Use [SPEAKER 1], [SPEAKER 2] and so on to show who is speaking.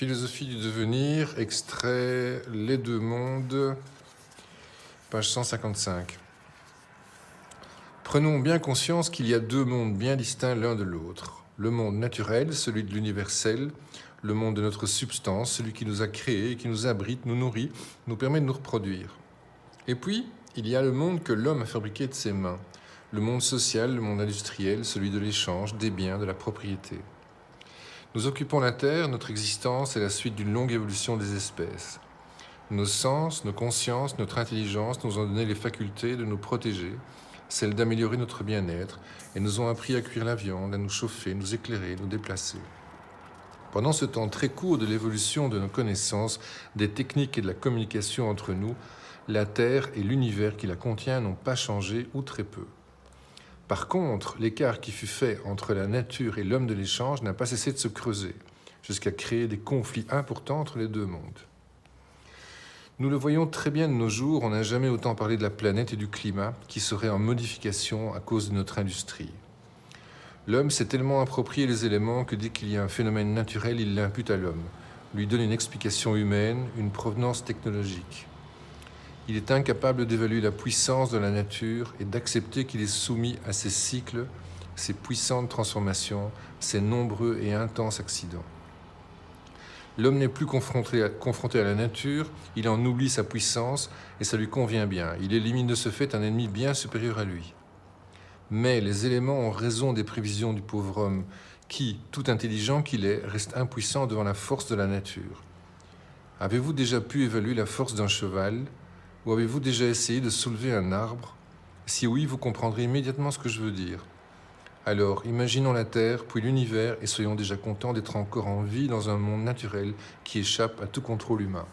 [SPEAKER 1] Philosophie du devenir, extrait Les deux mondes, page 155. Prenons bien conscience qu'il y a deux mondes bien distincts l'un de l'autre. Le monde naturel, celui de l'universel, le monde de notre substance, celui qui nous a créés, qui nous abrite, nous nourrit, nous permet de nous reproduire. Et puis, il y a le monde que l'homme a fabriqué de ses mains, le monde social, le monde industriel, celui de l'échange, des biens, de la propriété. Nous occupons la Terre, notre existence est la suite d'une longue évolution des espèces. Nos sens, nos consciences, notre intelligence nous ont donné les facultés de nous protéger, celles d'améliorer notre bien-être, et nous ont appris à cuire la viande, à nous chauffer, nous éclairer, nous déplacer. Pendant ce temps très court de l'évolution de nos connaissances, des techniques et de la communication entre nous, la Terre et l'univers qui la contient n'ont pas changé ou très peu. Par contre, l'écart qui fut fait entre la nature et l'homme de l'échange n'a pas cessé de se creuser, jusqu'à créer des conflits importants entre les deux mondes. Nous le voyons très bien de nos jours, on n'a jamais autant parlé de la planète et du climat qui seraient en modification à cause de notre industrie. L'homme s'est tellement approprié les éléments que dès qu'il y a un phénomène naturel, il l'impute à l'homme, lui donne une explication humaine, une provenance technologique. Il est incapable d'évaluer la puissance de la nature et d'accepter qu'il est soumis à ses cycles, ses puissantes transformations, ses nombreux et intenses accidents. L'homme n'est plus confronté à la nature, il en oublie sa puissance et ça lui convient bien. Il élimine de ce fait un ennemi bien supérieur à lui. Mais les éléments ont raison des prévisions du pauvre homme qui, tout intelligent qu'il est, reste impuissant devant la force de la nature. Avez-vous déjà pu évaluer la force d'un cheval ? Ou avez-vous déjà essayé de soulever un arbre ? Si oui, vous comprendrez immédiatement ce que je veux dire. Alors, imaginons la Terre, puis l'univers, et soyons déjà contents d'être encore en vie dans un monde naturel qui échappe à tout contrôle humain.